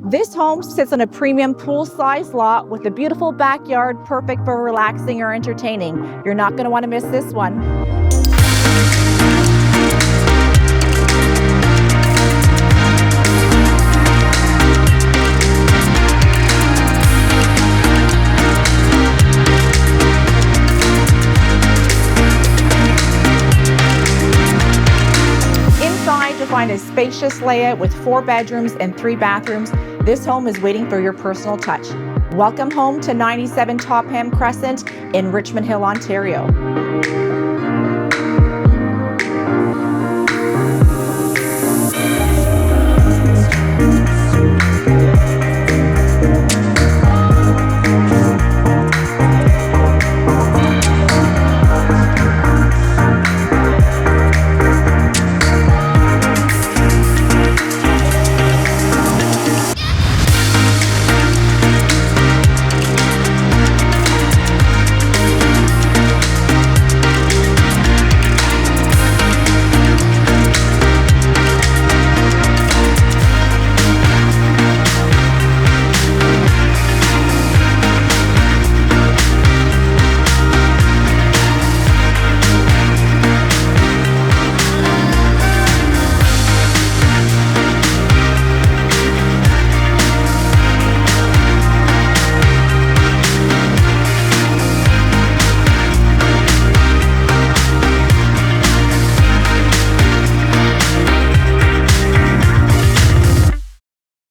This home sits on a premium pool-sized lot with a beautiful backyard, perfect for relaxing or entertaining. You're not going to want to miss this one. Inside, you'll find a spacious layout with 4 bedrooms and 3 bathrooms. This home is waiting for your personal touch. Welcome home to 97 Topham Crescent in Richmond Hill, Ontario.